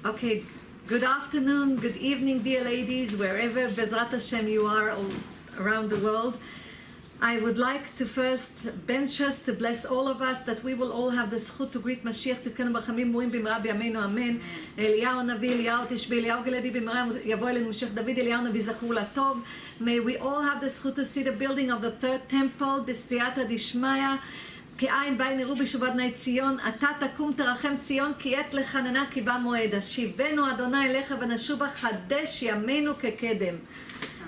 Okay, good afternoon, good evening, dear ladies, wherever Bezrat Hashem you are all around the world. I would like to first bench us to bless all of us that we will all have the zchut to greet Mashiach tzidkenu ברחמים ומורים במהרה בימינו אמן. אליהו הנביא, אליהו תשבי, אליהו גלעדי במהרה יבוא אלינו משיח דוד, אליהו הנביא זכור לטוב. May we all have the zchut to see the building of the third temple בסייעתא דשמיא. כעין בעין יראו בשובת בני ציון, אתה תקום תרחם ציון, כי עת לחננה כי בא מועד. השיבנו אדוני אליך ונשובה, חדש ימינו כקדם.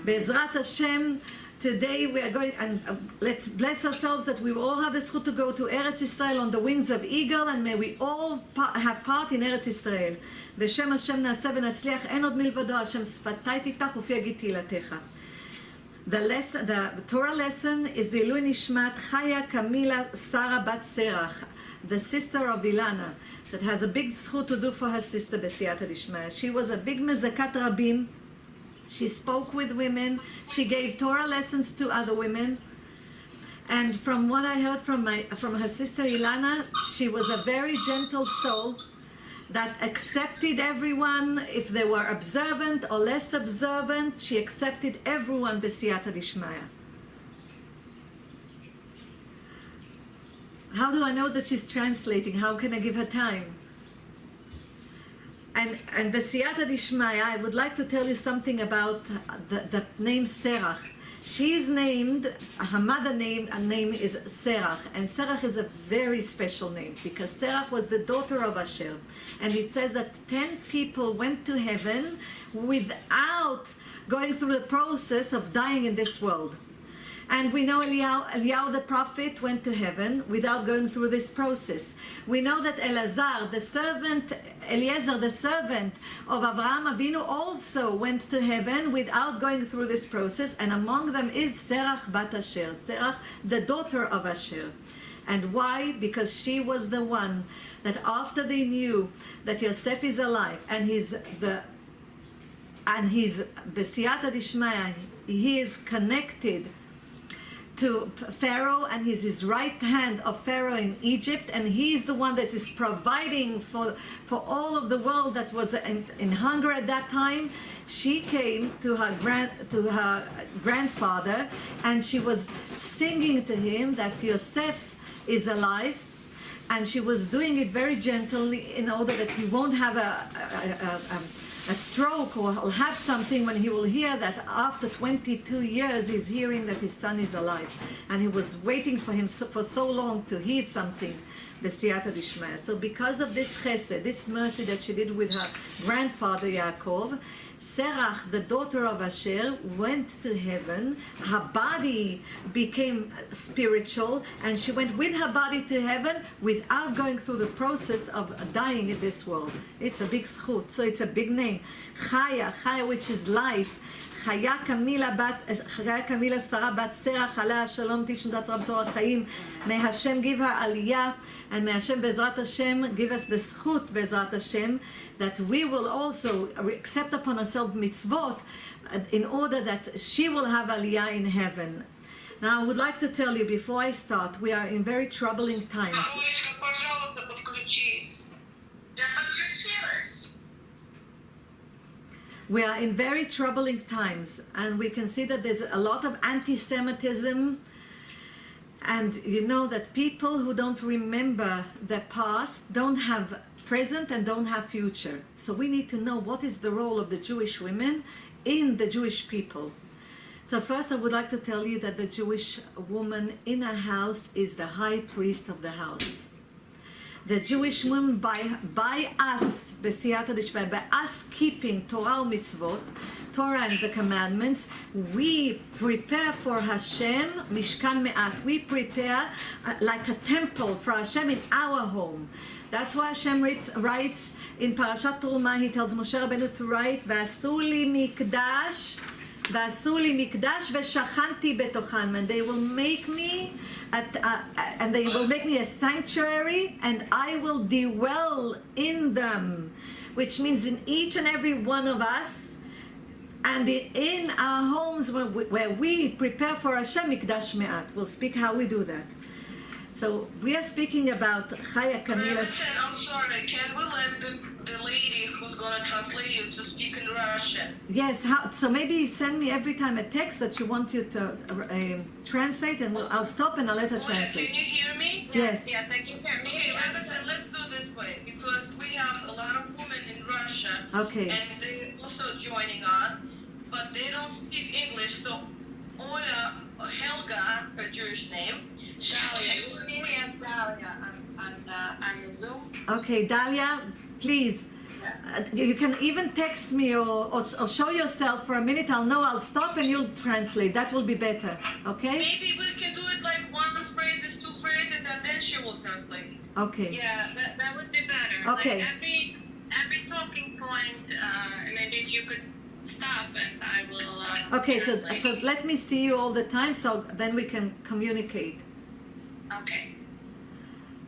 בעזרת השם, today we are going, and let's bless ourselves that we will all have the zchut to go to Eretz Israel on the wings of eagle, and may we all have part in Eretz Israel. בשם השם נעשה ונצליח, אין עוד מלבדו, השם שפתי תפתח ופי יגיד תהילתך. The Torah lesson is the Ilui Nishmat Chaya Kamila Sarah Bat Serach, the sister of Ilana, that has a big zchut to do for her sister Besiyata Dishmaya. She was a big mezakat rabim. She spoke with women. She gave Torah lessons to other women. And from what I heard from her sister Ilana, she was a very gentle soul that accepted everyone, if they were observant or less observant. She accepted everyone besiyata dishmaya. How do I know that she's translating? How can I give her time? And besiyata dishmaya, I would like to tell you something about the name Serach. She's named, her mother name is Serach, and Serach is a very special name because Serach was the daughter of Asher, and it says that 10 people went to heaven without going through the process of dying in this world. And we know Eliyahu the prophet went to heaven without going through this process. We know that Eliezer the servant of Avraham Avinu also went to heaven without going through this process, and among them is Serach bat Asher, Serach the daughter of Asher. And why? Because she was the one that after they knew that Yosef is alive and he's Besiyata Dishmaya, he is connected to Pharaoh, and he's his right hand of Pharaoh in Egypt, and he's the one that is providing for all of the world that was in hunger at that time. She came to her grandfather, and she was singing to him that Yosef is alive, and she was doing it very gently in order that he won't have a stroke or have something when he will hear that after 22 years he's hearing that his son is alive, and he was waiting for him for so long to hear something besiyata dishmaya. So because of this chesed, this mercy that she did with her grandfather Yaakov, Serach, the daughter of Asher, went to heaven. Her body became spiritual, and she went with her body to heaven without going through the process of dying in this world. It's a big zchut, so it's a big name. Chaya, Chaya, which is life. Chaya Kamila Sarah bat Serach, Aleh Shalom Tishnu Tzara B'tzorah Chaim. May Hashem give her aliyah, and may Hashem Bezrat Hashem give us the zchut Bezrat Hashem, that we will also accept upon ourselves mitzvot in order that she will have aliyah in heaven. Now I would like to tell you before I start, we are in very troubling times. We are in very troubling times, and we can see that there's a lot of anti-Semitism. And you know that people who don't remember their past don't have present and don't have future. So we need to know what is the role of the Jewish women in the Jewish people. So first I would like to tell you that the Jewish woman in a house is the high priest of the house. The Jewish woman, by us, besiyata dishmaya, by us keeping Torah mitzvot, Torah and the commandments, we prepare for Hashem mishkan me'at. We prepare like a temple for Hashem in our home. That's why Hashem writes in Parashat Terumah, he tells Moshe Rabbanit to write, "V'asu li mikdash v'shachanti betochan," and they will make me a sanctuary, and I will dwell in them, which means in each and every one of us. And in our homes where we prepare for Hashem mikdash me'at. We'll speak how we do that. So we are speaking about Chaya Camila's. Listen, I'm sorry. Can we let the lady who's gonna translate you to speak in Russian? Yes, so maybe send me every time a text that you want you to translate, and I'll stop and I'll let her Oля, translate. can you hear me? Yes. Yes, I can hear me. Okay, Rabbanit, let's do this way because we have a lot of women in Russia. Okay. And they're also joining us, but they don't speak English. So Ola, Helga, her Jewish name, she will Serious Dalia on the Zoom. Okay, Dalia, please. You can even text me or show yourself for a minute. I'll stop and you'll translate. That will be better. Okay? Maybe we can do it like one phrase, two phrases, and then she will translate. Okay. Yeah, that would be better. Okay. Like every talking point, maybe if you could stop and I will. Okay, so translate. let me see you all the time so then we can communicate. Okay.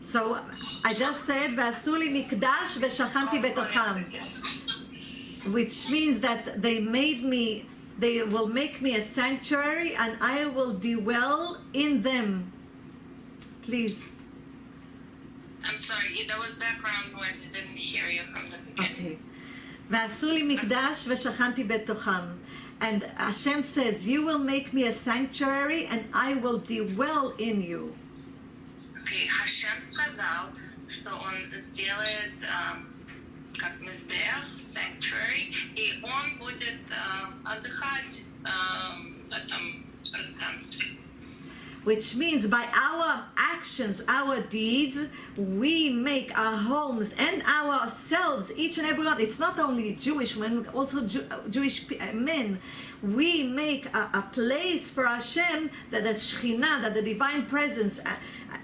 So I just said, ועשו לי מקדש ושכנתי בתוכם, which means that they will make me a sanctuary and I will dwell in them. Please. I'm sorry, there was background noise. I didn't hear you from the beginning. Okay. ועשו לי מקדש ושכנתי בתוכם. And Hashem says, you will make me a sanctuary and I will dwell in you. Okay, Hashem сказал, что он сделает как мизбех, sanctuary, и он будет отдыхать в этом пространстве. Which means by our actions, our deeds, we make our homes and ourselves, each and every one. It's not only Jewish women, also Jewish men. We make a place for Hashem, that the Shekhinah, that the divine presence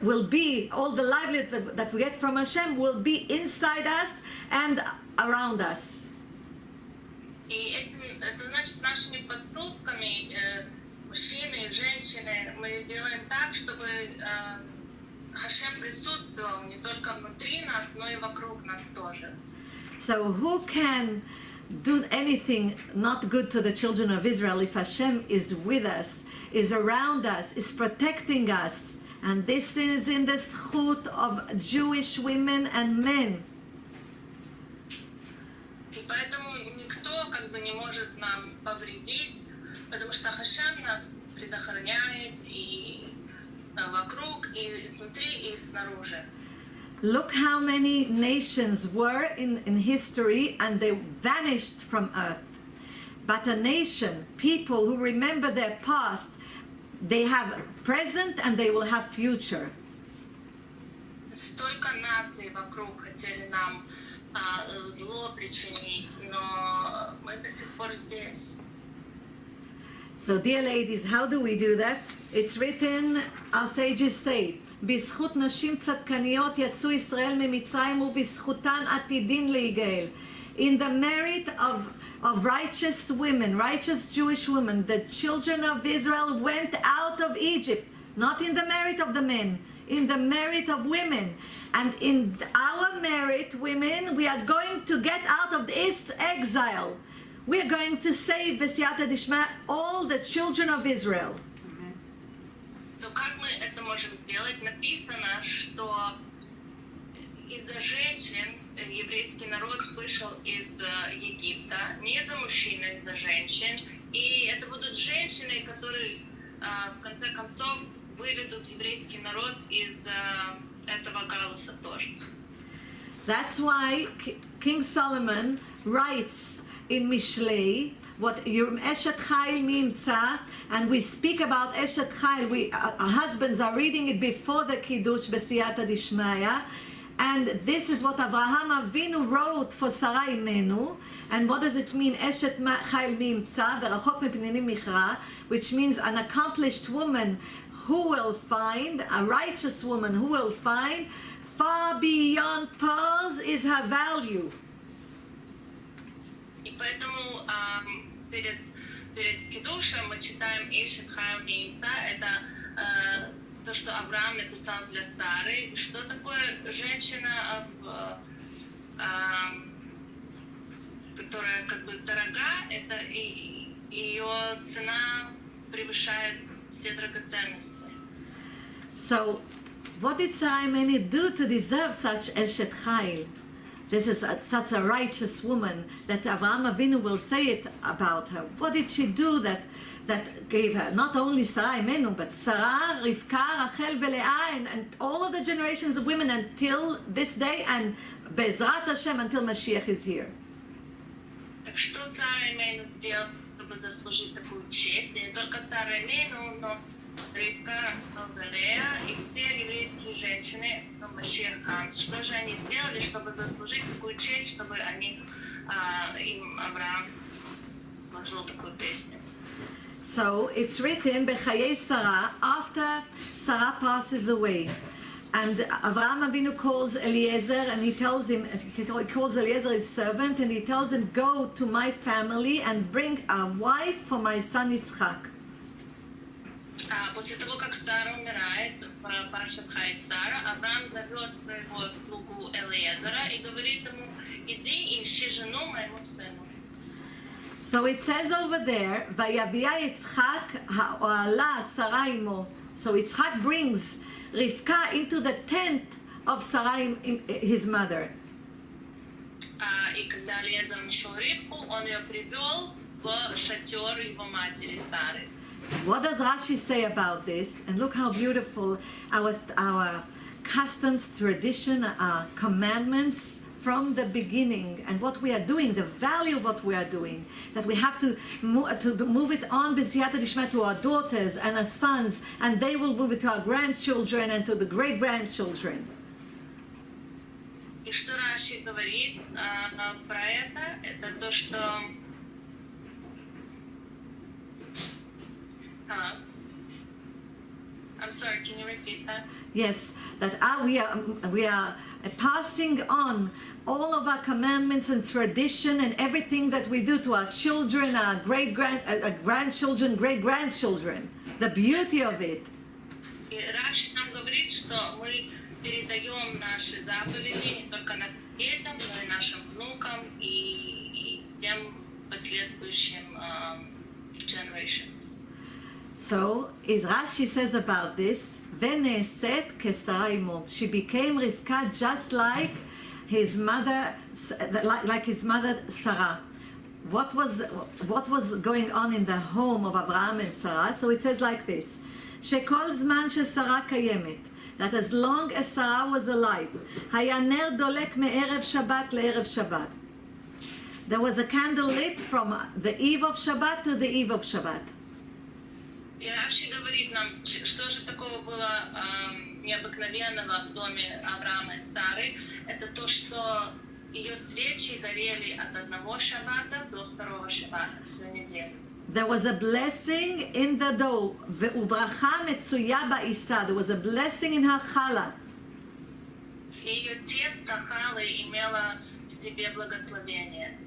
will be, all the livelihood that we get from Hashem will be inside us and around us. И это значит, нашими поступками мужчины и женщины мы делаем так, чтобы Хашем присутствовал не только внутри нас, но и вокруг нас тоже. So who can do anything not good to the children of Israel if Hashem is with us, is around us, is protecting us? And this is in the zchut of Jewish women and men. И поэтому никто как бы не может нам повредить, потому что Хашем нас предохраняет и вокруг, и изнутри, и снаружи. Look how many nations were in history and they vanished from earth. But a nation, people who remember their past, they have present and they will have future. Столько наций вокруг хотели нам зло причинить, но мы до сих пор здесь. So dear ladies, how do we do that? It's written, our sages say, בזכות נשים צדקניות יצאו ישראל ממצרים ובזכותן עתידין להיגאל. In the merit of righteous women, righteous Jewish women, the children of Israel went out of Egypt, not in the merit of the men, in the merit of women. And in our merit, women, we are going to get out of this exile. We are going to save, B'siyata Dishma, all the children of Israel. So, как мы это можем сделать? Написано, что из-за женщин еврейский народ вышел из Египта, не за мужчин, а из-за женщин. И это будут женщины, которые в конце концов выведут еврейский народ из этого галуса тоже. That's why King Solomon writes in Mishlei, what Eshet Chayil Mimtza, and we speak about Eshet Chayil, our husbands are reading it before the Kiddush B'siyata Dishmaya, and this is what Avraham Avinu wrote for Sarah Imenu. And what does it mean? Eshet Chayil Mimtza, V'rachok Mipninim Michra, which means an accomplished woman who will find, a righteous woman who will find, far beyond pearls is her value. И поэтому перед Кидушем мы читаем Эшет Хайл Мимца, это то, что Авраам написал для Сары. Что такое женщина, которая как бы дорога, это ее цена превышает все драгоценности. So what did Sarai Imenu do to deserve such Eshet Chayil? This is such a righteous woman that Avraham Avinu will say it about her. What did she do that gave her not only Sarai Imenu, but Sarah, Rivka, Rachel, Leah, and all of the generations of women until this day, and Bezrat Hashem until Mashiach is here. Так что Сара Имейну сделала, чтобы заслужить такую честь? И не только Сара Имейну, но Ривка, Лея и все еврейские женщины, Машиах Ханс. Что же они сделали, чтобы заслужить такую честь, чтобы им Авраам сложил такую песню? So it's written Bechayei Sarah after Sarah passes away. And Avraham Avinu calls Eliezer and he calls Eliezer his servant and he tells him, go to my family and bring a wife for my son Yitzchak. После того, как Сара умирает, Паршат Хай Сара, Авраам зовет своего слугу Элиезера и говорит ему, иди и ищи жену моему сыну. So it says over there, Vayavia Yitzchak ha'oala Sarah imo. So Yitzchak brings Rivka into the tent of Sarah, his mother. И когда Элиезер нашел Ривку, он ее привел в шатер его матери Сары. What does Rashi say about this? And look how beautiful our customs, tradition, our commandments from the beginning, and what we are doing, the value of what we are doing, that we have to move it on b'siyata dishma to our daughters and our sons, and they will move it to our grandchildren and to the great-grandchildren. И что Раши говорит про это то, что... Hello? I'm sorry, can you repeat that? Yes, that we are passing on all of our commandments and tradition and everything that we do to our children, our grandchildren, great-grandchildren. The beauty of it. И Раши нам говорит, что мы передаем наши заповеди не только нашим детям, но и нашим внукам и тем последующим generations. So, Rashi says about this, Veneset kesara imo. She became Rivka just like his mother, Sarah. What was going on in the home of Abraham and Sarah? So it says like this: Shekol zman shesara kayemet. That as long as Sarah was alive, haya ner dolek me'erev Shabbat le'erev Shabbat. There was a candle lit from the eve of Shabbat to the eve of Shabbat. И Раши говорит нам, что же такого было необыкновенного в доме Авраама и Сары. Это то, что ее свечи горели от одного шаббата до второго шаббата всю неделю. There was a blessing in the dough. Ubracha metzuya ba'isa. There was a blessing in her challah. Ее тесто халы имело в себе благословение.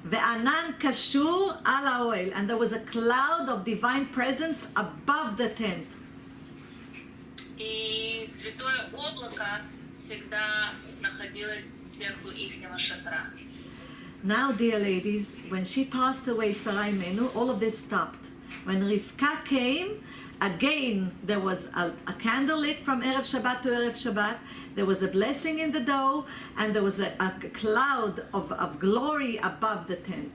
Ve'anan kashur al ha'oel, and there was a cloud of divine presence above the tent. И святое облако всегда находилось сверху ихнего шатра. Now, dear ladies, when she passed away, Sarai Imenu, all of this stopped. When Rivka came, again there was a candle lit from Erev Shabbat to Erev Shabbat. There was a blessing in the dough, and there was a cloud of glory above the tent.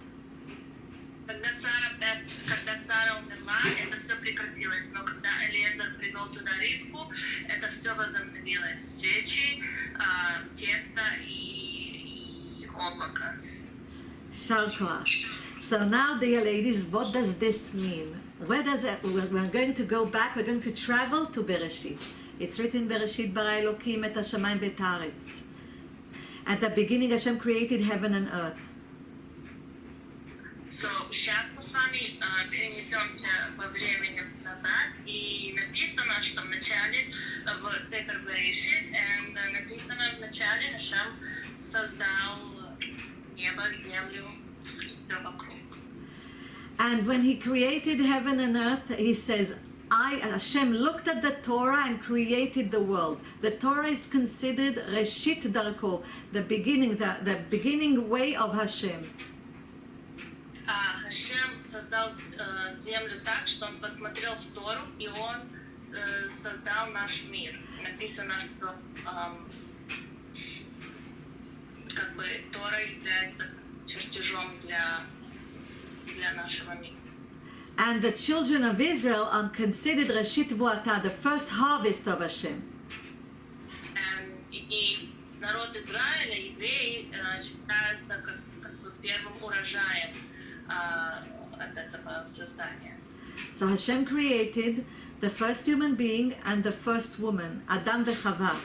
Когда Сара умерла, это все прекратилось. Но когда Элиезер привел туда Ривку, это все возобновилось. Свечи, тесто и облако. So now, dear ladies, what does this mean? Where does it? We're going to go back. We're going to travel to Bereshit. It's written, Bereshit bara Elokim et hashamayim v'et haaretz. At the beginning, Hashem created heaven and earth. So, сейчас мы с вами перенесемся во времени назад, и написано, что вначале в Сефер Берешит, написано вначале Hashem создал небо, землю, все вокруг. And when he created heaven and earth, he says, Hashem looked at the Torah and created the world. The Torah is considered Reshit Darko, the beginning way of Hashem. Hashem создал землю так, что он посмотрел в Тору, и он создал наш мир. Написано, что как бы Тора является чертежом для нашего мира. And the children of Israel are considered Reshit Vuata, the first harvest of Hashem. И народ Израиля, евреи, считаются как бы первым урожаем от этого создания. So Hashem created the first human being and the first woman, Adam v'Chava.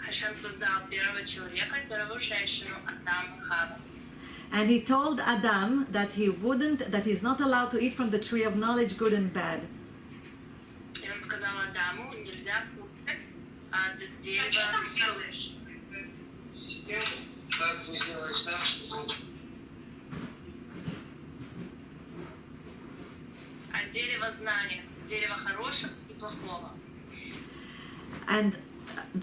Хашем создал первого человека, первую женщину, Адам и Хава. And he told Adam that he's not allowed to eat from the tree of knowledge, good and bad. И он сказал Адаму, нельзя кушать от дерева. Что там делаешь? Как сделать так, чтобы... От дерева знания, дерева хорошего и плохого. And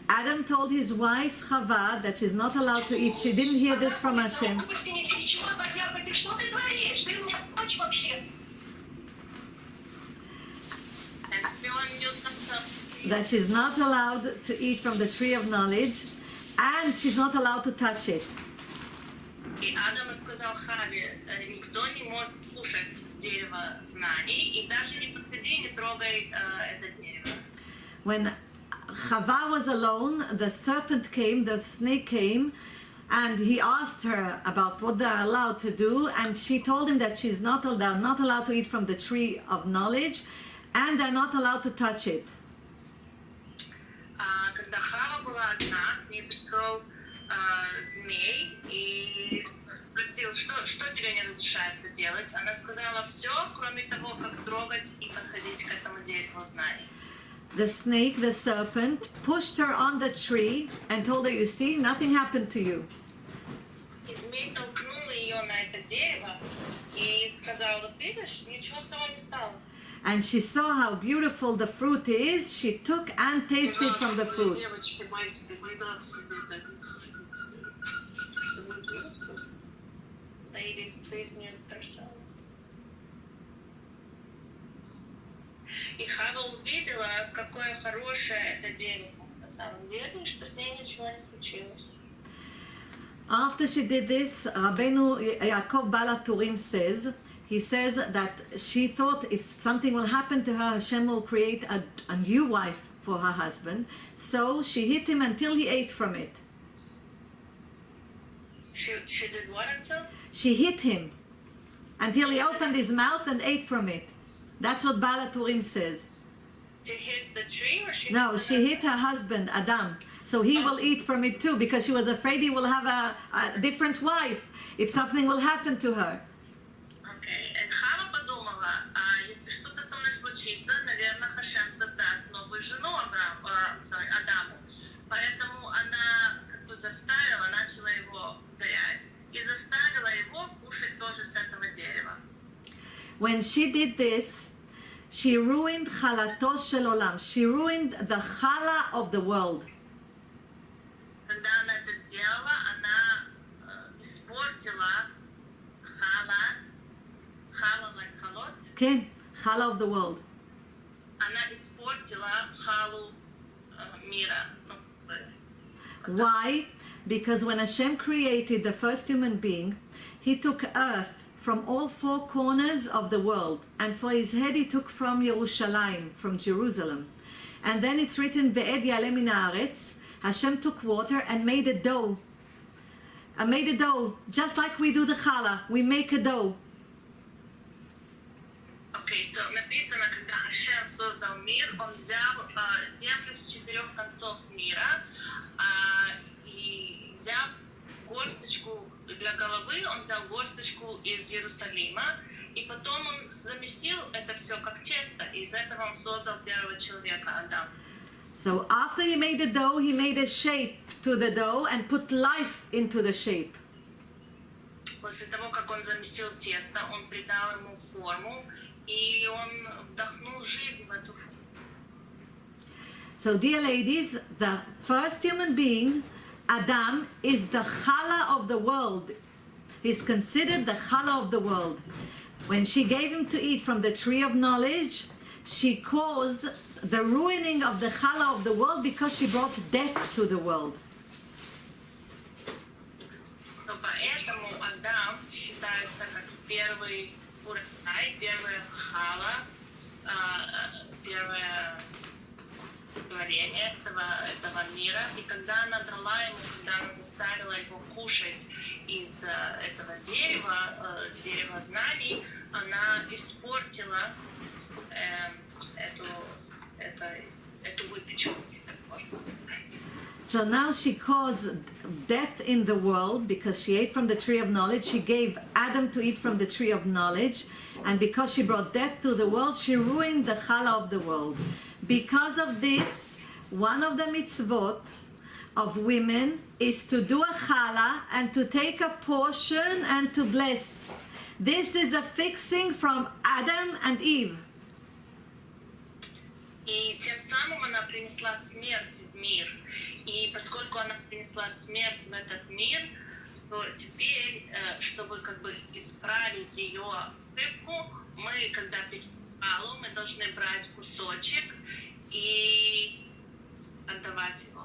Adam told his wife Chava that she's not allowed to eat. She didn't hear this from Hashem. Что ты творишь? Ты у меня дочь вообще. И он идет там That she's not allowed to eat from the tree of knowledge, and she's not allowed to touch it. И Адам сказал Хаве, никто не может кушать с дерева знаний, и даже не подходи, не трогай это дерево. When Chava was alone, the serpent came, the snake came, and he asked her about what they're allowed to do, and she told him that she's not allowed to eat from the tree of knowledge, and they're not allowed to touch it. Когда Хава была одна, к ней пришел змей и спросил, что тебе не разрешается делать. Она сказала все, кроме того, как трогать и подходить к этому дереву знаний. The snake, the serpent, pushed her on the tree and told her, you see, nothing happened to you. И змей толкнул ее на это дерево и сказал, вот видишь, ничего с тобой не стало. And she saw how beautiful the fruit is. She took and tasted from the fruit. Девочки, мальчики, не надо себе Ladies, please mute yourselves. И Хава увидела, какое хорошее это дерево на самом деле, и что с ней ничего не случилось. After she did this, Rabbeinu Yaakov Baal HaTurim says, he says that she thought if something will happen to her, Hashem will create a new wife for her husband. So she hit him until he ate from it. She did what until? She hit him until he opened his mouth and ate from it. That's what Baal HaTurim says. She hit the tree or she No, she hit her husband, Adam. So he will eat from it too, because she was afraid he will have a different wife if something will happen to her. Окей. Хава подумала, если что-то со мной случится, наверное, Хашем создаст новую жену Адаму. Поэтому она как бы заставила, начала его ударять и заставила его кушать тоже с этого дерева. When she did this, she ruined chalato shel olam. She ruined the chala of the world. Когда она это сделала, она испортила хала like халот. Okay, chala of the world. Она испортила халу мира. Why? Because when Hashem created the first human being, he took earth from all four corners of the world, and for his head he took from Yerushalayim, from Jerusalem. And then it's written, Ve'ed yaleh min haaretz, Hashem took water and made a dough. Just like we do the challah, we make a dough. Окей, so написано, когда Хашем создал мир, он взял землю с 4 концов мира и взял горсточку для головы, он взял горсточку из Иерусалима, и потом он замесил это все как тесто, и из этого он создал первого человека, Адам. So after he made the dough, he made a shape to the dough and put life into the shape. После того, как он замесил тесто, он придал ему форму, и он вдохнул жизнь в эту форму. So dear ladies, the first human being, Adam, is the challah of the world. He's considered the challah of the world. When she gave him to eat from the tree of knowledge, she caused the ruining of the challah of the world because she brought death to the world. То поэтому Адам считается как первый урожай, первая хала, первое творение этого мира. И когда она дала ему, когда она заставила его кушать из этого дерева, дерева знаний, она испортила эту выпечку, если так можно сказать. So now she caused death in the world because she ate from the tree of knowledge. She gave Adam to eat from the tree of knowledge. And because she brought death to the world, she ruined the challah of the world. Because of this, one of the mitzvot of women is to do a challah and to take a portion and to bless. This is a fixing from Adam and Eve. И тем самым она принесла смерть в мир. И поскольку она принесла смерть в этот мир, то теперь, чтобы как бы исправить ее ошибку, мы, когда печем халу, мы должны брать кусочек и отдавать его.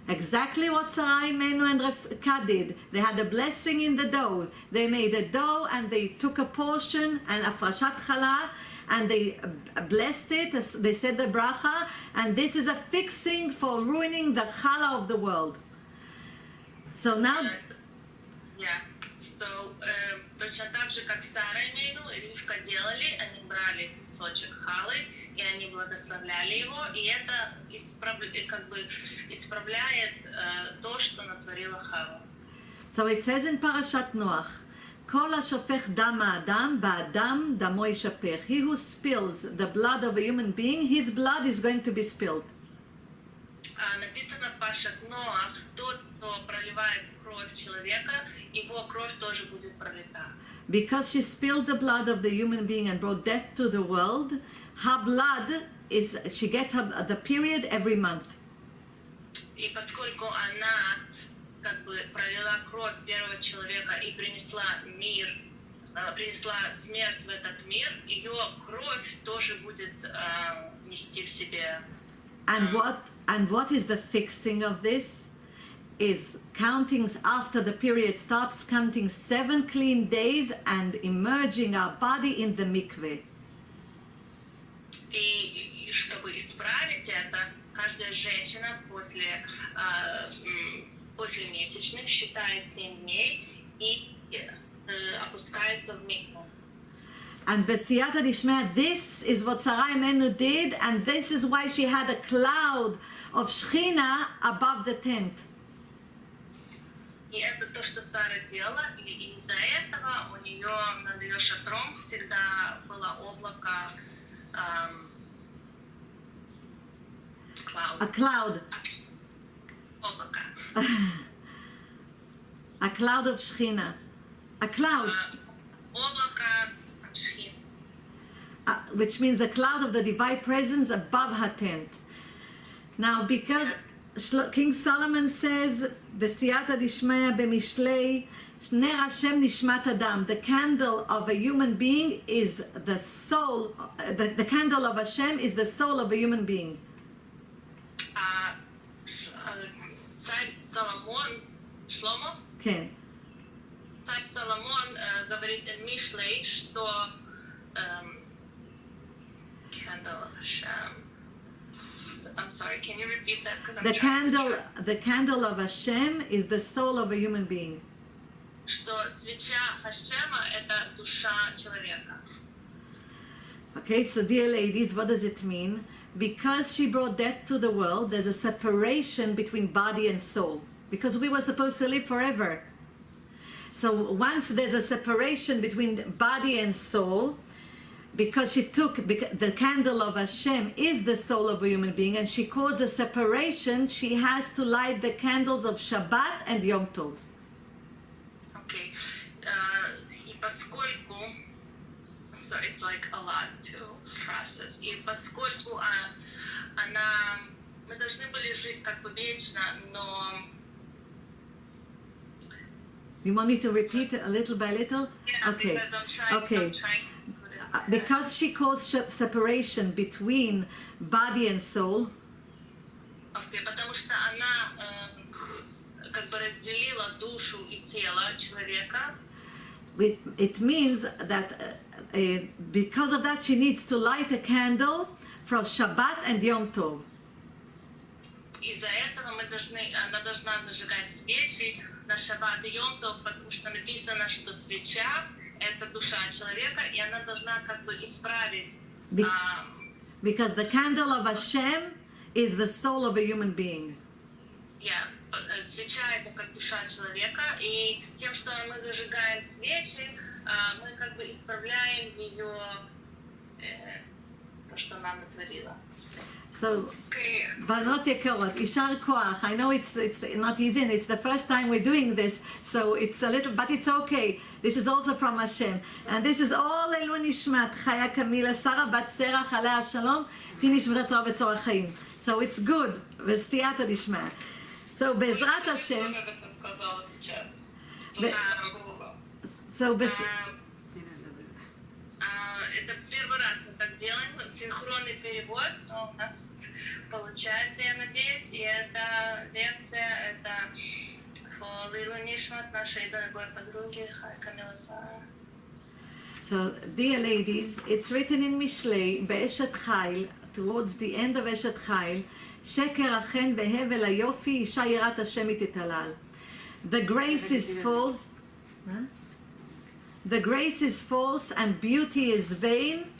Exactly what Sarai, Menu, and Rivka did. They had a blessing in the dough. They made a dough and they took a portion and a frashat challah and they blessed it. They said the bracha, and this is a fixing for ruining the challah of the world. So now, Yeah. So, точно так же, как Сара и Мейну и Ривка делали, они брали кусочек халы, и они благословляли его, и это исправляет то, что натворила Хава. so it says in Parashat Noach, כל השופך דם האדם, באדם דמו ישפך. He who spills the blood of a human being, his blood is going to be spilled. Написано в Парашат Ноах, тот, кто проливает кровь человека, его кровь тоже будет пролита. Because she spilled the blood of the human being and brought death to the world, her blood is, she gets the period every month. И поскольку она как бы пролила кровь первого человека и принесла мир, принесла смерть в этот мир, ее кровь тоже будет нести в себе. And what is the fixing of this? Is counting after the period stops, counting 7 clean days and immerging our body in the mikveh. И чтобы исправить это, каждая женщина после месячных считает 7 дней и опускается в микву. And B'siyata Dishmea, this is what Sarai Menu did, and this is why she had a cloud of Shechina above the tent. И это то, что Сара делала, и из-за этого у нее над ее шатром всегда было облако, A cloud. облако. A cloud of Shechina. A cloud. Облако шхин. Which means a cloud of the divine presence above her tent. Now, because King Solomon says, "B'siyata dishmaya b'mishlei, ner Hashem nishmat adam." The candle of a human being is the soul. The candle of Hashem is the soul of a human being. Царь Соломон, Шломо? Okay. Царь Соломон говорит in Мишлей, что candle of Hashem. I'm sorry, can you repeat that? Because I'm trying to The candle of Hashem is the soul of a human being. Что свеча Хашема – это душа человека. Okay, so dear ladies, what does it mean? Because she brought death to the world, there's a separation between body and soul. Because we were supposed to live forever. So once there's a separation between body and soul, because she took the candle of Hashem is the soul of a human being, and she caused a separation, she has to light the candles of Shabbat and Yom Tov. Okay. И поскольку, so it's like a lot to process. И поскольку она, мы должны были жить как бы вечно, но You want me to repeat it a little by little? yeah, Okay. because I'm trying to put it. because she caused separation between body and soul, Окей, потому что она как бы разделила душу и тело человека. it means that because of that she needs to light a candle for Shabbat and Yom Tov. Из-за этого она должна зажигать свечи на Шаббат и Йом Тов, потому что написано, что свеча — это душа человека, и она должна как бы исправить. Because the candle of Hashem is the soul of a human being. Свеча — это как душа человека, и тем, что мы зажигаем свечи, мы как бы исправляем ее, то, что она натворила. So, Banot Yekarot, Ishar Koach. I know it's not easy, and it's the first time we're doing this, so it's a little, but it's okay. This is also from Hashem, and this is all Elu Nishmat Chaya Kamila Sarah Bat Serach Alea Shalom Ti Nishmat Tzora B'Tzorah Chaim. So it's good. V'Stiyata Dishma. So Bezrat Hashem. So Это первый раз мы так делаем, синхронный перевод, но у нас получается, я надеюсь, и эта лекция, это Лилу Нишмат, нашей дорогой подруги Камила Сара. So, dear ladies, it's written in Mishlei, Be'eshet Chayil, towards the end of Eshet Chayil, Sheker achen behevel hayofi, isha yirat Hashem tithalal. The grace is false. The grace is false and beauty is vain.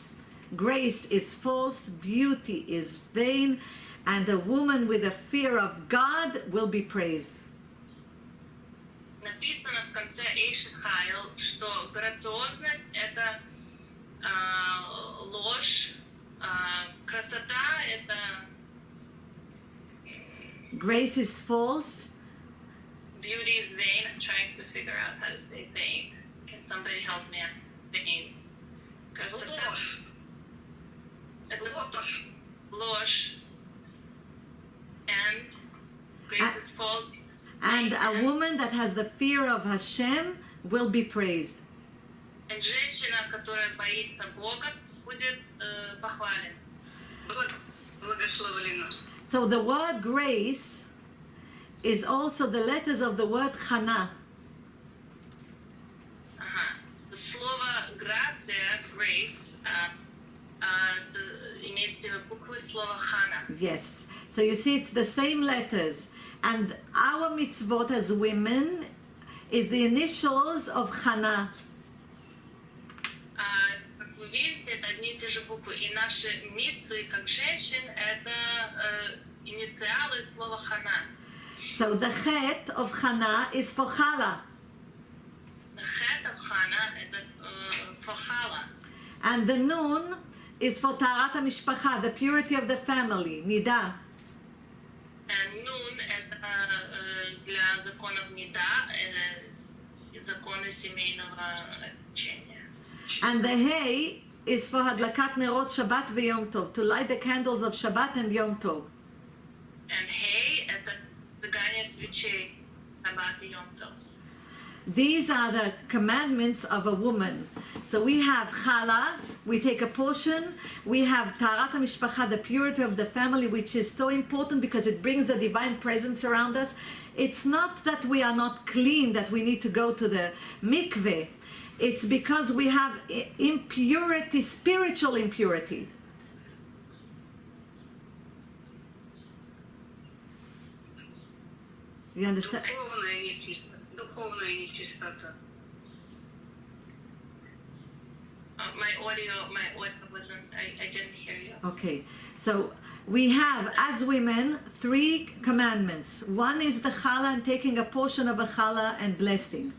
Grace is false, beauty is vain, and a woman with a fear of God will be praised. Написано в конце Эйшет Хайл, что грациозность — это ложь, красота — это... Grace is false. Beauty is vain. I'm trying to figure out how to say vain. Can somebody help me? Vain. Красота. Это ложь. And grace is false. And a woman that has the fear of Hashem will be praised. And женщина, которая боится Бога, будет похвалена. Благословлена. So the word grace is also the letters of the word Chana. Слово грация, grace, имеет в себе буквы слова Хана. Yes. So you see, it's the same letters. And our mitzvot as women is the initials of Chana. Как вы видите, это одни и те же буквы. И наши митцвы, как женщин, это инициалы слова Хана. So the chet of Chana is for Chala. The chet of Hana, это for Chala. And the nun is for Taharat HaMishpacha, the purity of the family, Nida. And Nun, это для законов Нида, законы семейного учения. And the Hey is for Hadlakat Nerot Shabbat v'Yom Tov, to light the candles of Shabbat and Yom Tov. And Hey, это зажигание свечей, Шаббат и Йом Тов. These are the commandments of a woman. So we have Chala, we take a portion. We have Taharat HaMishpacha, the purity of the family, which is so important because it brings the divine presence around us. It's not that we are not clean, that we need to go to the mikveh. It's because we have impurity, spiritual impurity. You understand? Духовная нечистота. My audio wasn't, I didn't hear you. Okay, so we have, as women, 3 commandments. One is the challah and taking a portion of a challah and blessing.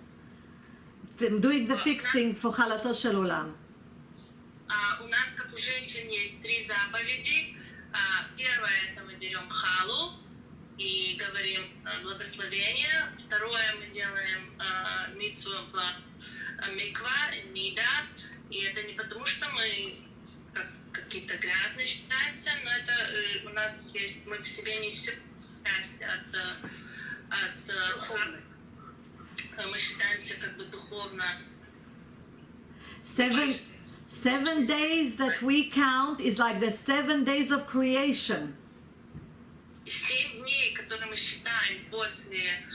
Doing the fixing for chalato shel olam. У нас, как у женщин, есть 3 заповеди. Первое — это мы берем халу и говорим благословение. Второе — мы делаем митцву в миква, нида. И это не потому, что мы какие-то грязные считаемся, но это у нас есть, мы в себе несем часть от мы считаемся как бы духовно. 7 days that we count is like the 7 days of creation. 7 дней, которые мы считаем после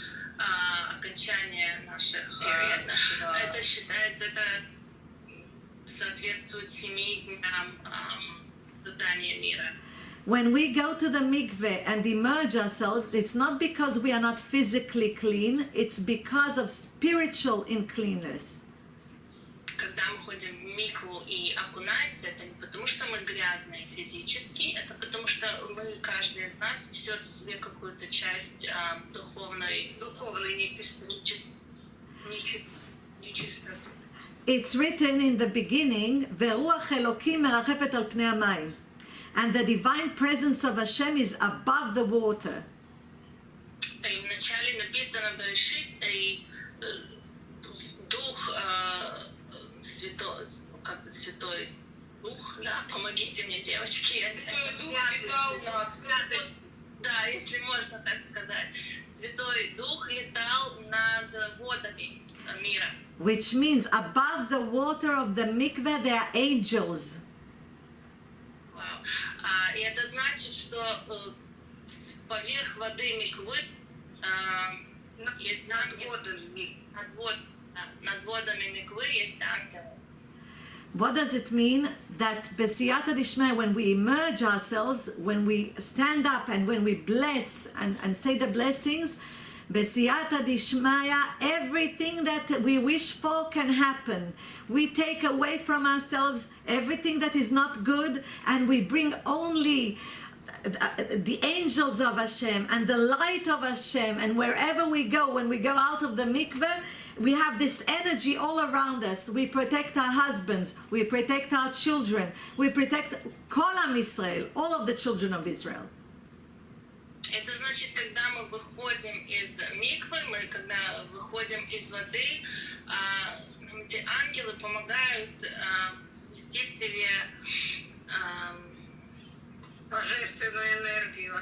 окончания наших, это считается, это соответствует 7 дням создания мира. When we go to the mikveh and immerse ourselves, it's not because we are not physically clean, it's because of spiritual uncleanness. Когда мы ходим в микву и окунаемся, это не потому, что мы грязные физически, это потому, что мы, каждый из нас несет в себе какую-то часть духовной нечистоты. It's written in the beginning, "Veruach Elokim merachefet al pnei hamayim," and the divine presence of Hashem is above the water. И вначале написано Берешит, и Дух Святой, как бы Святой Дух, да, помогите мне, девочки. Святой Дух питал нас. Да, если можно так сказать. Святой Дух летал над водами мира. Which means above the water of the mikveh there are angels. Вау. И это значит, что поверх воды миквы есть ангелы. Над водами миквы есть ангелы. What does it mean? That B'siyata Dishmaya, when we immerse ourselves, when we stand up and when we bless and say the blessings, B'siyata Dishmaya, everything that we wish for can happen. We take away from ourselves everything that is not good, and we bring only the angels of Hashem and the light of Hashem, and wherever we go, when we go out of the mikveh, we have this energy all around us. We protect our husbands, we protect our children, we protect Kol Am Yisrael, all of the children of Israel. Это значит, когда мы выходим из миквы, мы когда выходим из воды, эти ангелы помогают нести в себе Божественную энергию.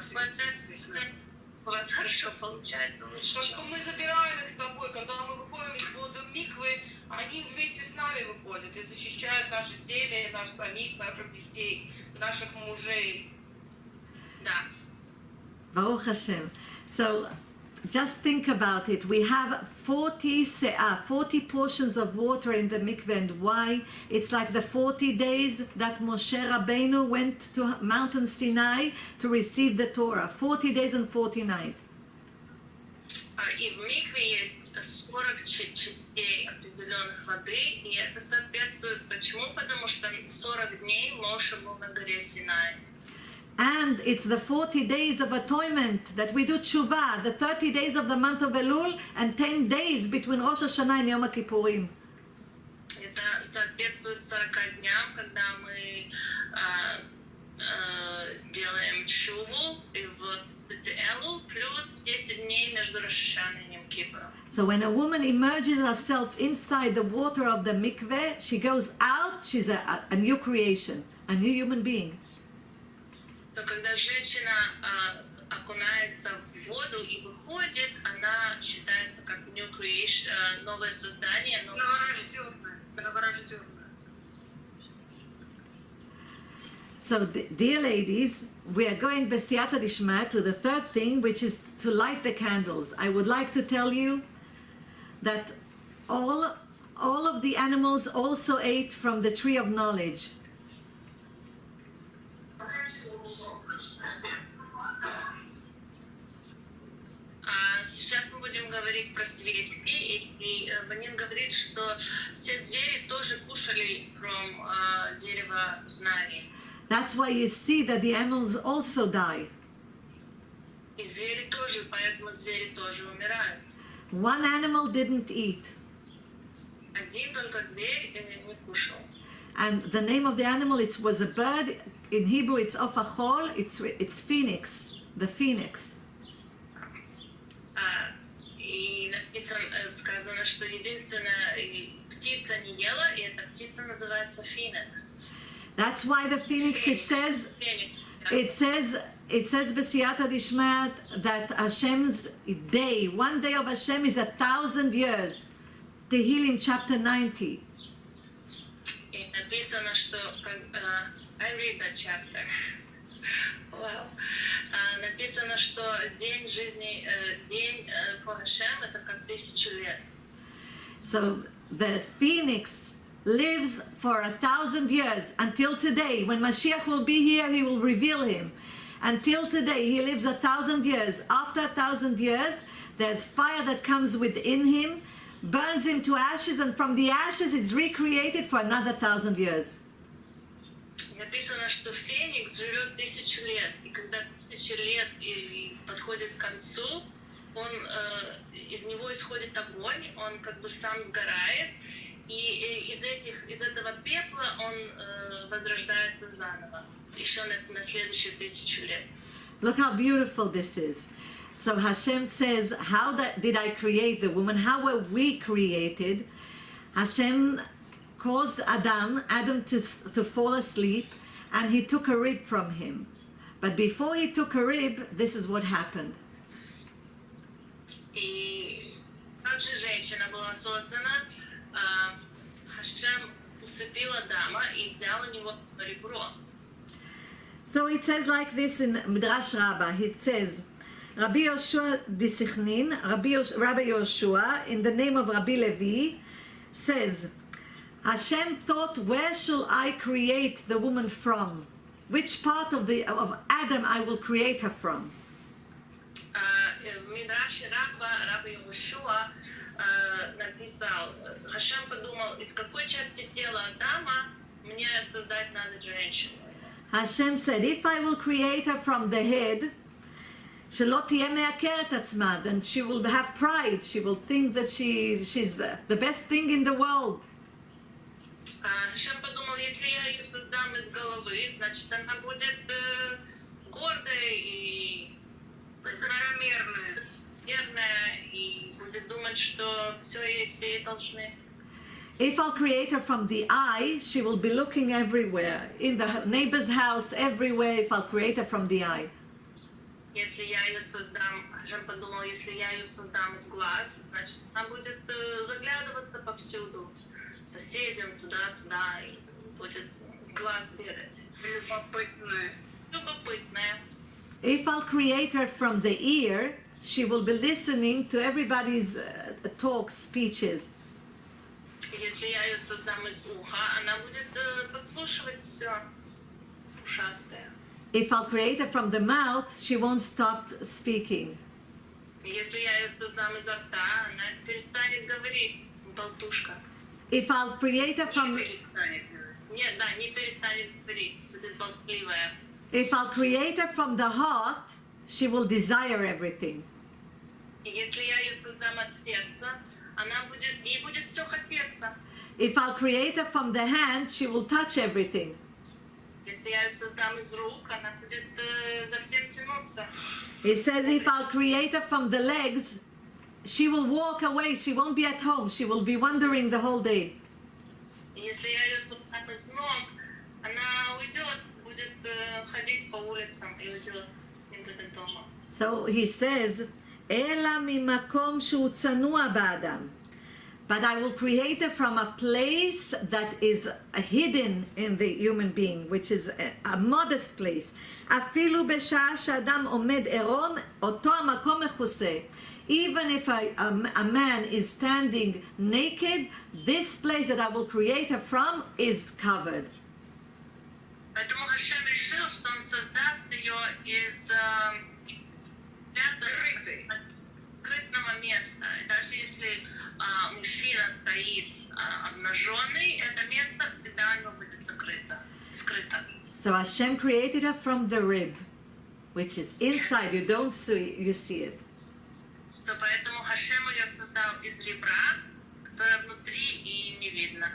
У вас хорошо получается, лучше. Потому что мы забираем их с собой, когда мы выходим из воды миквы, они вместе с нами выходят и защищают наши семьи, наших самих, наших детей, наших мужей. Да. Baruch Hashem. So just think about it. We have 40 portions of water in the mikveh, and why? It's like the 40 days that Moshe Rabbeinu went to Mountain Sinai to receive the Torah. 40 days and 40 nights. И в микве есть 40 частей определенных воды, и это соответствует. Почему? Потому что 40 дней Моше был на горе Синай. And it's the 40 days of atonement that we do tshuva, the 30 days of the month of Elul, and 10 days between Rosh Hashanah and Yom Kippurim. Это соответствует 40 дням, когда мы делаем чуву в Элул, плюс 10 дней между Рош Хашаной и Йом Кипуром. So when a woman immerses herself inside the water of the mikveh, she goes out, she's a new creation, a new human being. То когда женщина окунается в воду и выходит, она считается как new creation, новое создание, Новорожденная. So, dear ladies, we are going B'siyata Dishma to the third thing, which is to light the candles. I would like to tell you that all of the animals also ate from the tree of knowledge. Сейчас мы будем говорить про свечки, и Ванин говорит, что все звери тоже кушали дерево знаний. That's why you see that the animals also die. И звери тоже, поэтому звери тоже умирают. One animal didn't eat. Один только зверь не кушал. And the name of the animal, it was a bird. In Hebrew, it's ofachol. It's phoenix, the phoenix. И сказано, что единственная птица не ела, и эта птица называется феникс. That's why the phoenix, it says B'siyata Dishma that Hashem's day, one day of Hashem is 1,000 years. Tehillim chapter 90. И написано, что I read the chapter. Wow. Написано, что день жизни, день for Hashem это как 1000 лет. So the phoenix lives for 1,000 years until today. When Mashiach will be here, he will reveal him. Until today, he lives 1,000 years. After 1,000 years, there's fire that comes within him, burns him to ashes, and from the ashes it's recreated for another 1,000 years. Написано, что Феникс живет 1000 лет, и когда 1000 лет подходит к концу, он, из него исходит огонь, он как бы сам сгорает, и из этого пепла он возрождается заново, еще на следующие 1000 лет. Look how beautiful this is. So Hashem says, how did I create the woman? How were we created? Hashem caused Adam to fall asleep, and he took a rib from him. But before he took a rib, this is what happened. И также женщина была создана, Хашем усыпил Адама и взял у него ребро. So it says like this in Midrash Rabbah. It says, Rabbi Yoshua Disichnin, Rabbi Yoshua, in the name of Rabbi Levi, says, Hashem thought, where shall I create the woman from? Which part of Adam I will create her from? В Мидраше Рабби Йошуа написал, Хашем подумал, из какой части тела Адама мне создать надо женщину. Hashem said, if I will create her from the head, שלא תהיה מעקרת עצמה, then she will have pride, she will think that she's the best thing in the world. Хашем подумал, если я ее создам из головы, значит она будет гордой и высокомерная, и будет думать, что все ей должны. If I'll create her from the eye, she will be looking everywhere, in the neighbor's house, everywhere, if I'll create her from the eye. Если я ее создам, Хашем подумал, если я ее создам из глаз, значит она будет заглядываться повсюду, соседям, туда, и будет глаз бегать. Любопытная. If I'll create her from the ear, she will be listening to everybody's talks, speeches. Если я ее создам из уха, она будет подслушивать все ушастое. If I'll create her from the mouth, she won't stop speaking. Если я ее создам изо рта, она перестанет говорить, болтушка. If I'll create her from... Не перестанет говорить, будет болтливая. If I'll create her from the heart, she will desire everything. Если я ее создам от сердца, ей будет все хотеться. If I'll create her from the hand, she will touch everything. Если я ее создам из рук, она будет за всем тянуться. It says if I'll create her from the legs, she will walk away, she won't be at home, she will be wandering the whole day. Если я ее создам из ног, она уйдет, будет ходить по улицам и уйдет, не будет дома. So he says, אלא ממקום שהוא צנוע באדם. But I will create her from a place that is hidden in the human being, which is a modest place. אפילו בשעה שאדם עומד עירום, אותו המקום מכוסה. Even if a man is standing naked, this place that I will create her from is covered. Поэтому Хашем решил, что он создаст ее из скрытного места. И даже если мужчина стоит обнаженный, это место всегда у него будет скрыто. So Hashem created her from the rib, which is inside. You don't see, you see it. So, поэтому Хашем ее создал из ребра, которое внутри и не видно.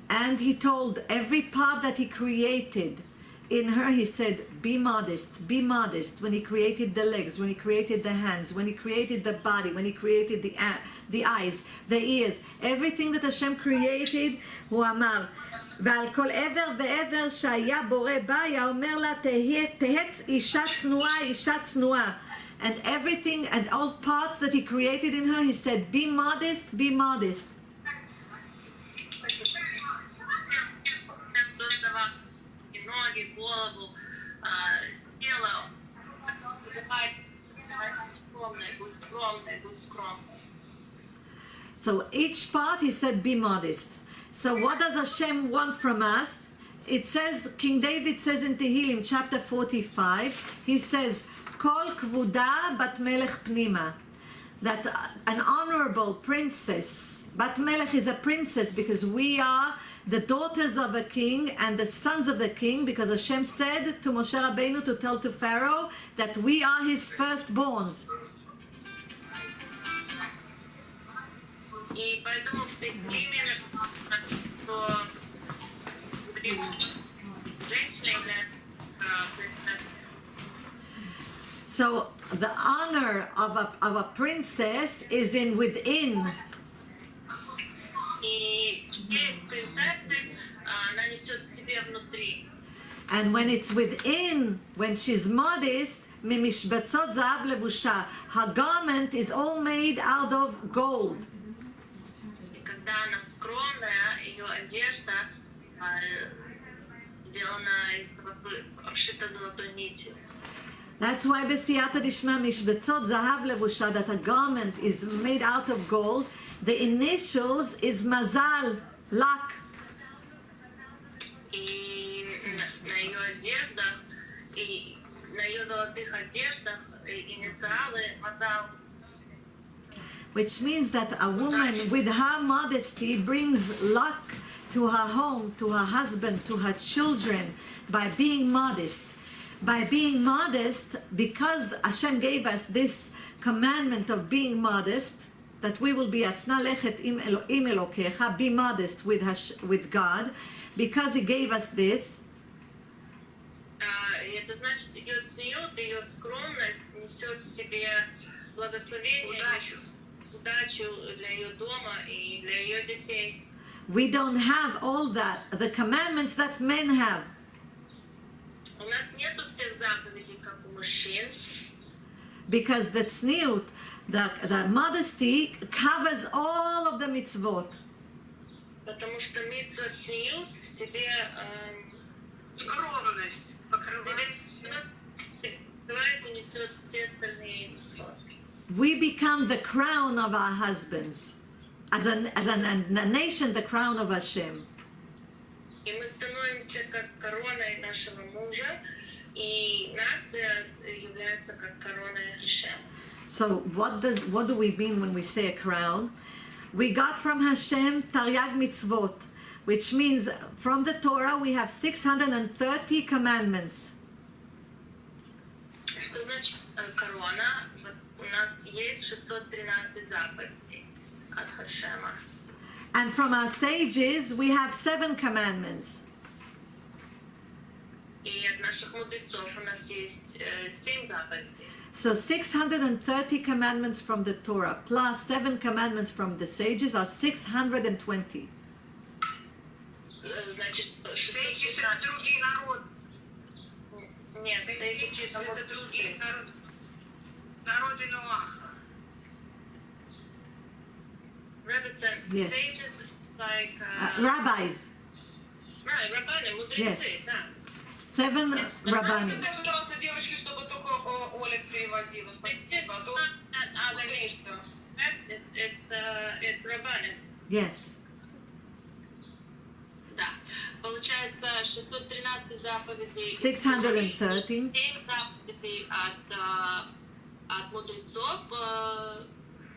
And he told every part that he created in her, he said, be modest, be modest. When he created the legs, when he created the hands, when he created the body, when he created the eyes, the ears, everything that Hashem created, הוא אמר, ועל כל עבר ועבר שהיה בורא בה, היה אומר לה, תהץ אישה צנועה, אישה צנועה. And everything and all parts that he created in her, he said, be modest, be modest. ноги, голову, тело. Бывает скромной, будь скромной, будь скромной. So each part he said, be modest. So what does Hashem want from us? It says, King David says in Tehillim chapter 45, he says, Kol kvuda bat melech pnima. That an honorable princess, bat melech is a princess because we are the daughters of a king and the sons of the king, because Hashem said to Moshe Rabbeinu to tell to Pharaoh that we are his firstborns. И поэтому в Tehillim написано, что женщина является принцессой. So the honor of a princess is in within. И честь принцессы, она несет в себе внутри. And when it's within, when she's modest, ממשבצות זהב לבושה, her garment is all made out of gold. И когда она скромная, ее одежда сделана из обшита золотой нитью. That's why בסייעתא דשמיא משבצות זהב לבושה, that a garment is made out of gold. The initials is mazal, luck. И на ее одеждах, и на ее золотых одеждах инициалы мазал. Which means that a woman with her modesty brings luck to her home, to her husband, to her children by being modest. By being modest, because Hashem gave us this commandment of being modest, that we will be atzna lechet im Elokecha, be modest with God, because He gave us this. Это значит, ее цниют, ее скромность несет в себе благословение, удачу для ее дома и для ее детей. We don't have all that, the commandments that men have. У нас нету всех заповедей, как у мужчин. Because the tzniut, the modesty covers all of the mitzvot. Потому что митцва цниют в себе Скромность покрывает все. покрывает и несет все остальные митцвот. We become the crown of our husbands. As a nation, the crown of Hashem. И мы становимся как короной нашего мужа, и нация является как короной Хашема. So what do we mean when we say a crown? We got from Hashem Taryag mitzvot, which means from the Torah we have 630 commandments. Что значит корона? Вот у нас есть 613 заповедей от Хашема. And from our sages we have 7 commandments. И от наших мудрецов у нас есть 7 заповедей. So 630 commandments from the Torah plus 7 commandments from the sages are 620. Значит, Сейчис — это другие народы. Нет, Сейчис — это другие народы. Народы Ноаха. Rebbitzin, Yes. sages like Rabbis, right, Rabbanit, мудрецы, Yes. да. 7 Rabbanit. Скажите, пожалуйста, девочки, чтобы только Оля переводила. Спасибо. А то путаешься. It's Rabbanit. Yes. Да. Получается 613 заповедей. 613. 7 заповедей от мудрецов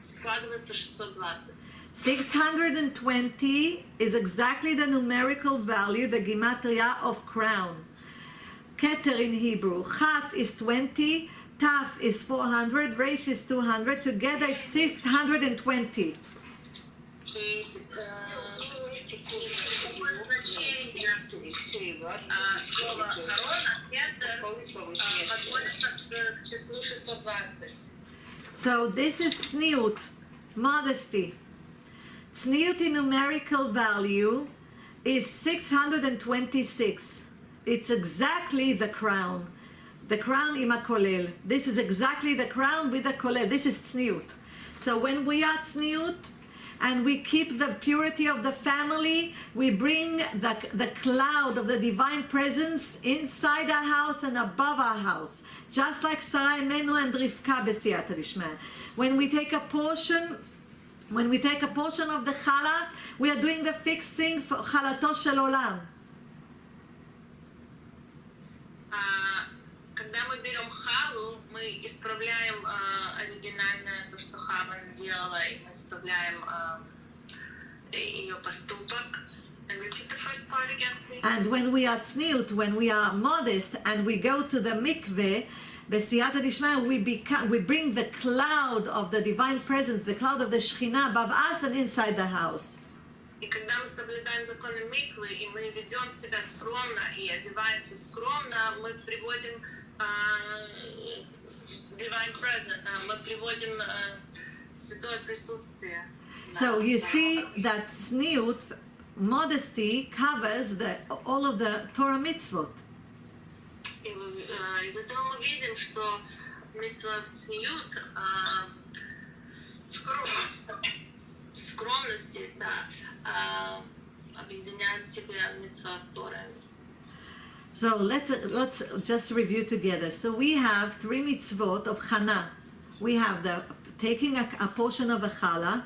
складывается 620. 620 is exactly the numerical value, the gematria of crown. Keter in Hebrew. Chaf is 20, Taf is 400, Resh is 200. Together it's 620. И слово корона, кетер, подводится к числу 620. So this is tzniut, modesty. Tzniut in numerical value is 626. It's exactly the crown. The crown ima kolel. This is exactly the crown with the kolel. This is tzniut. So when we are tzniut, and we keep the purity of the family. We bring the cloud of the divine presence inside our house and above our house, just like Sarah Imenu and Rivka B'siyata Dishma. When we take a portion of the challah, we are doing the fixing for chalato shel olam. Когда мы берем халу, мы исправляем оригинальное то, что Хава делала, и мы исправляем ее поступок. And repeat the first part again, please. And when we are tzniut, when we are modest, and we go to the mikveh, B'siyata Dishma, we bring the cloud of the divine presence, the cloud of the Shekhinah above us and inside the house. И когда мы соблюдаем законы миквы, и мы ведем себя скромно, и одеваемся скромно, мы приводим divine presence, мы приводим святое присутствие. So you see that tzniut, modesty, covers all of the Torah mitzvot. И из этого мы видим, что митцва цниют, скромности, да, объединяют в себе митцва Торы. So let's just review together. So we have 3 mitzvot of Chana. We have the taking a portion of a challah.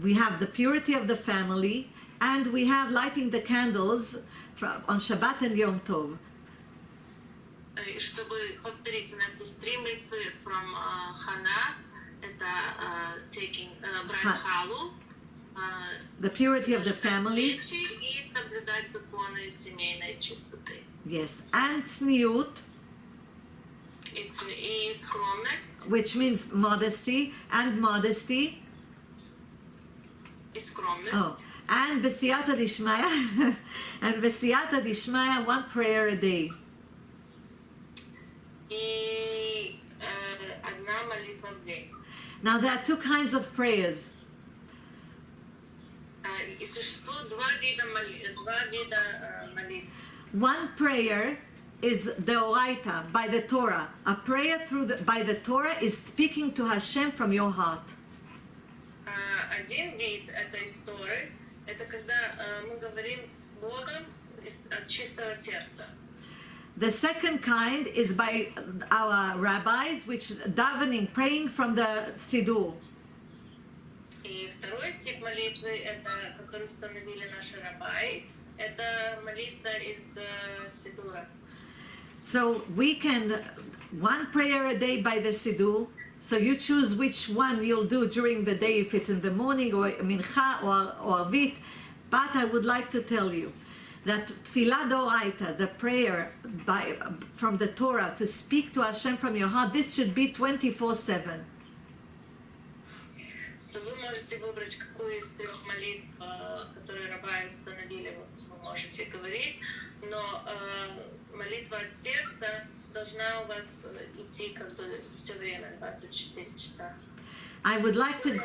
We have the purity of the family, and we have lighting the candles on Shabbat and Yom Tov. И чтобы повторить, у нас есть 3 митцвы from Хана, это брать халу, The purity of the family. И соблюдать законы семейной чистоты. Yes, and tzniut, И скромность. which means modesty, and modesty. И скромность. Oh, and b'siyata dishmaya, and b'siyata dishmaya, 1 prayer a day. И одна молитва в день. Now there are 2 kinds of prayers. И существует 2 вида молитв. One prayer is deoraita, by the Torah. A prayer by the Torah is speaking to Hashem from your heart. Один вид этой истории, это когда мы говорим с Богом от чистого сердца. The second kind is by our rabbis, which davening, praying from the Siddur. И второй тип молитвы, это, который установили наши раббаи, это молиться из Сидура. So we can, 1 prayer a day by the Siddur. So you choose which one you'll do during the day, if it's in the morning or mincha or arvit. But I would like to tell you that tefillah doraita, the prayer from the Torah to speak to Hashem from your heart, this should be 24/7. So вы можете выбрать, какую из 3 молитв, которые раббаи установили, вы можете говорить, но молитва от сердца должна у вас идти как бы все время, 24 часа. I would like to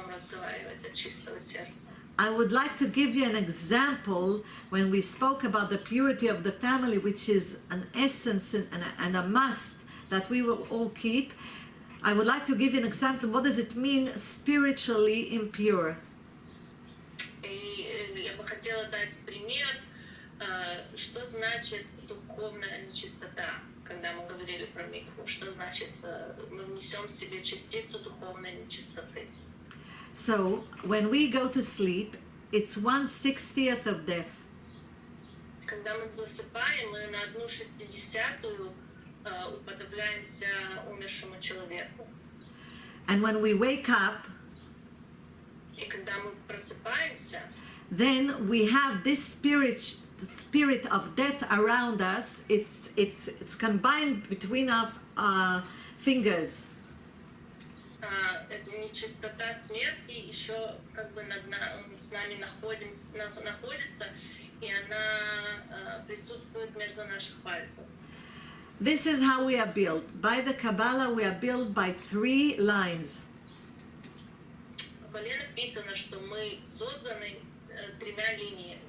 разговаривать от чистого сердца. I would like to give you an example when we spoke about the purity of the family, which is an essence and a must that we will all keep. I would like to give you an example. What does it mean spiritually impure? И я бы хотела дать пример, что значит духовная нечистота, когда мы говорили про микву. Что значит мы внесем в себе частицу духовной нечистоты. So when we go to sleep, it's 1/60th of death. Когда мы засыпаем, мы на 1/60 уподобляемся умершему человеку. And when we wake up, И когда мы просыпаемся, then we have this spirit of death around us. It's combined between our fingers. эта нечистота смерти еще как бы с нами находится, и она присутствует между наших пальцев. This is how we are built. By the Kabbalah, we are built by 3 lines. В Кабале написано, что мы созданы 3 линиями.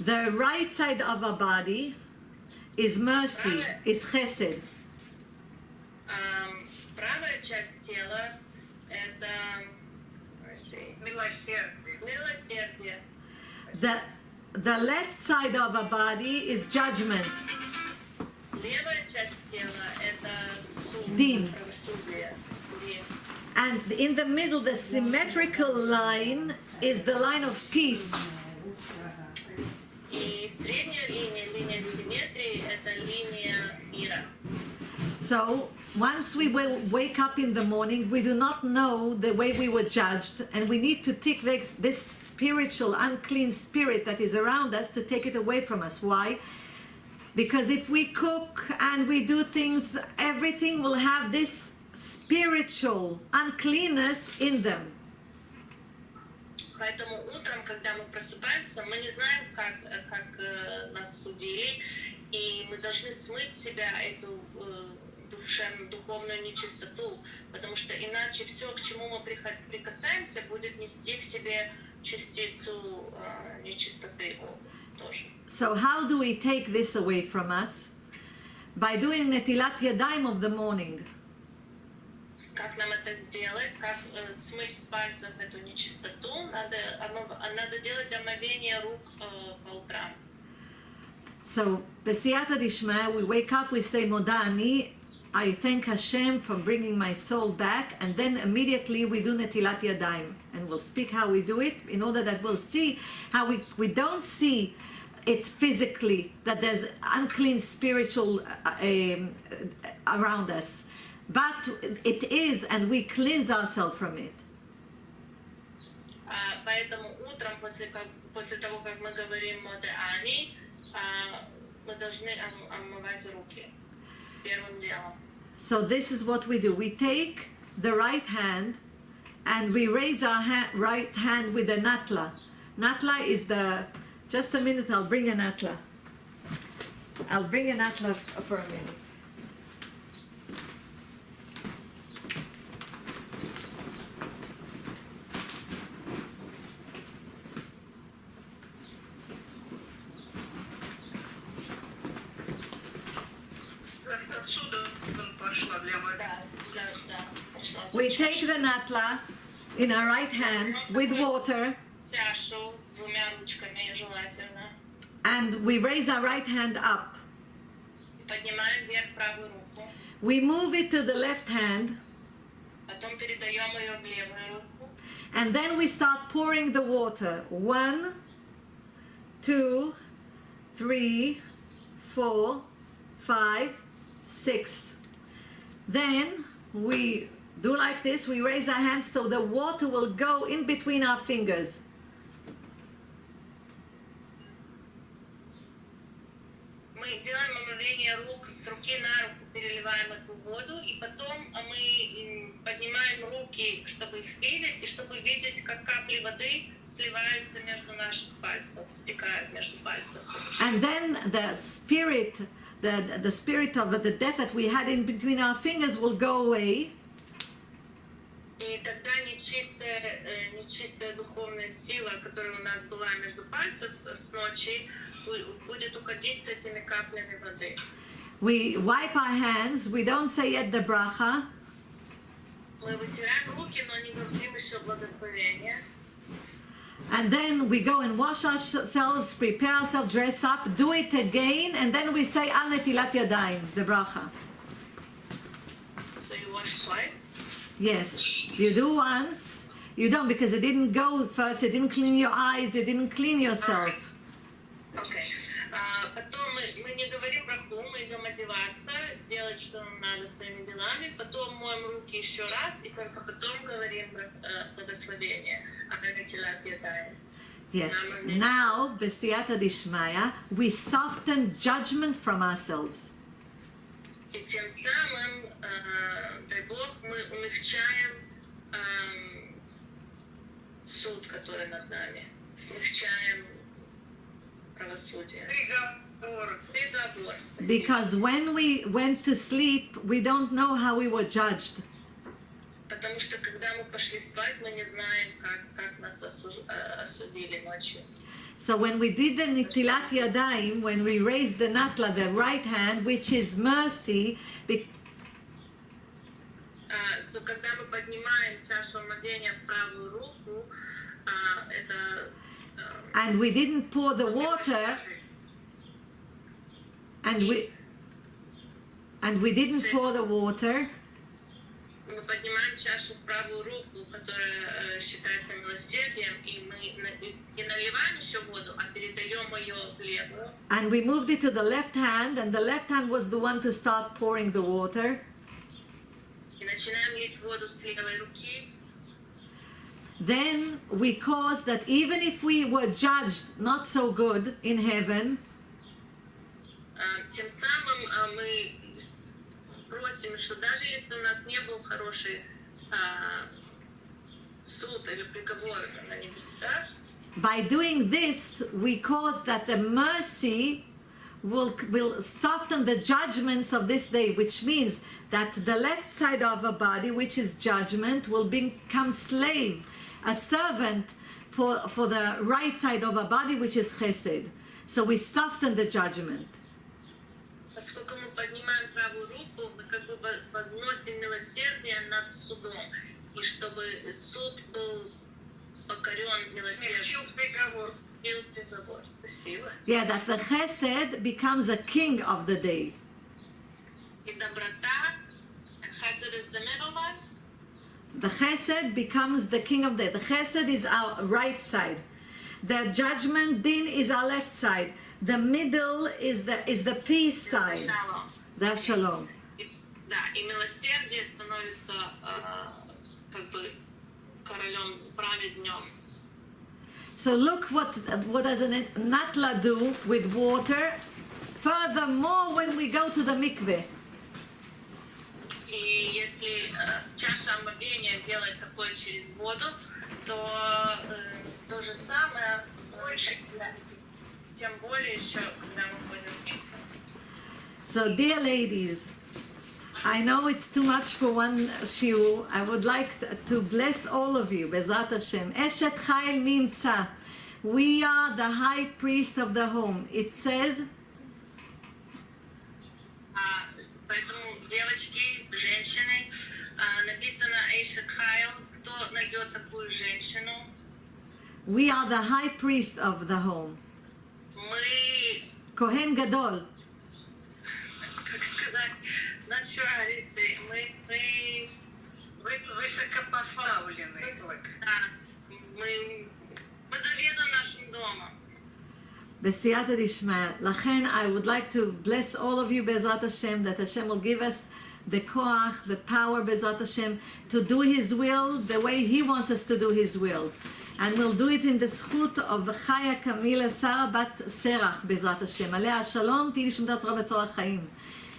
The right side of our body is mercy, is chesed. Правая часть тела — это mercy. Милосердие. Милосердие. The left side of our body is judgment, Левая часть тела – это суд, Дин. правосудие. Дин. and in the middle, the symmetrical line is the line of peace. И средняя линия, линия симметрии – это линия мира. So once we will wake up in the morning, we do not know the way we were judged, and we need to take this spiritual unclean spirit that is around us to take it away from us. Why? Because if we cook and we do things, everything will have this spiritual uncleanness in them. Поэтому утром, когда мы просыпаемся, мы не знаем, как нас судили, и мы должны смыть с себя эту духовную нечистоту, потому что иначе все, к чему мы прикасаемся, будет нести в себе частицу нечистоты тоже. So how do we take this away from us? By doing netilat yadayim of the morning. Как нам это сделать? Как смыть с пальцев эту нечистоту? Надо делать омовение рук по утрам. So, b'siyata dishmaya, we wake up, we say Modani, I thank Hashem for bringing my soul back, and then immediately we do netilat yadayim, and we'll speak how we do it, in order that we'll see how we don't see it physically, that there's unclean spiritual around us, but it is, and we cleanse ourselves from it. Поэтому утром, после того, как мы говорим Модеани, мы должны омывать руки первым делом. So this is what we do. We take the right hand and we raise our right hand with the natla. Natla is the... Just a minute, I'll bring a natla. I'll bring a natla for a minute. Отсюда пошла для моей. We take the natla in our right hand with water Чашу с двумя ручками желательно. and we raise our right hand up. Поднимаем вверх правую руку. We move it to the left hand Потом передаем ее в левую руку. and then we start pouring the water. 1, 2, 3, 4, 5, 6. Then we do like this. We raise our hands so the water will go in between our fingers. Мы делаем омовение рук с руки на руку, переливаем эту воду, и потом мы поднимаем руки, чтобы их видеть, и чтобы видеть, как капли воды сливаются между наших пальцев, стекают между пальцев. And then the spirit of the death that we had in between our fingers will go away. И тогда нечистая духовная сила, которая у нас была между пальцев с ночи, будет уходить с этими каплями воды. We wipe our hands. We don't say yet the bracha. Мы вытираем руки, но не говорим еще благословение. And then we go and wash ourselves, prepare ourselves, dress up, do it again, and then we say Al Netilat Yadayim, the bracha. So you wash twice? Yes, you do once. You don't because it didn't go first. You didn't clean your eyes. You didn't clean yourself. Окей. Потом мы не говорим браху, мы идем одеваться, делать, что нам надо своими делами, потом моем руки еще раз, и только потом говорим благословение. Нетилат Yadayim. Yes. Now, b'siyata dishmaya, we soften judgment from ourselves. И тем самым, дай Бог, мы умягчаем суд, который над нами, смягчаем правосудие. Приговор. Приговор. Because when we went to sleep, we don't know how we were judged. Потому что когда мы пошли спать, мы не знаем, как нас осудили ночью. So when we did the Netilat Yadayim, when we raised the natla, the right hand, which is mercy, So, когда мы поднимаем чашу омовения в правую руку, это... and we didn't pour the water, and we didn't pour the water, мы поднимаем чашу в правую руку, которая считается милосердием, и мы не наливаем еще воду, а передаем ее в левую. and we moved it to the left hand, and the left hand was the one to start pouring the water. И начинаем лить воду с левой руки. Then we caused that even if we were judged not so good in heaven, Тем самым мы просим, что даже если у нас не был хороший суд или приговор на небесах, by doing this, we cause that the mercy will soften the judgments of this day, which means that the left side of a body, which is judgment, will become slave, a servant for the right side of a body, which is chesed. So we soften the judgment. поскольку мы поднимаем правую руку, мы как бы возносим милосердие над судом, и чтобы суд был покорен милосердием. Смягчил приговор. Спасибо. Yeah, that the chesed becomes a king of the day. И доброта, chesed is the middle one. The chesed becomes the king of the day. The chesed is our right side. The judgment, din, is our left side. The middle is the peace side. Shalom. The shalom. Да, и милосердие становится как бы королем, праведнем. So look what does a natla do with water. Furthermore, when we go to the mikveh, И если чаша омовения делает такое через воду, то то же самое больше, тем более еще, когда мы ходим в микве. so dear ladies, I know it's too much for one shiur. I would like to bless all of you, Bezrat Hashem. Eshet Chayil Mimtza. We are the high priest of the home. It says, Поэтому, девочки, женщины, написано Эйшет Хайл, кто найдет такую женщину, we are the high priest of the home. мы, Kohen Gadol. как сказать, not sure how to say, мы Высокопоставленный только. да, мы заведуем нашим домом. B'siyata dishma. Lachen, I would like to bless all of you, Bezrat Hashem, that Hashem will give us the koach, the power, Bezrat Hashem, to do His will the way He wants us to do His will. And we'll do it in the zchut of Chaya Camila Sarah Bat Serach, Bezrat Hashem. Alea Shalom, Tihi Shemtat Torah Betzorach Chaim.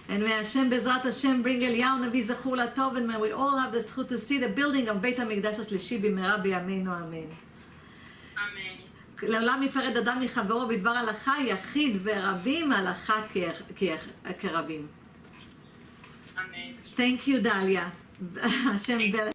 And may Hashem, Bezrat Hashem, bring Eliyahu Navi Zachur Latov, and may we all have the zchut to see the building of Beit HaMikdash HaShlishi b'mehera b'yameinu Amen. Amen. לעולם ייפרד אדם מחברו בדבר הלכה, יחיד ורבים, הלכה כרבים. Amen. Thank you, Dalia. Hashem bless.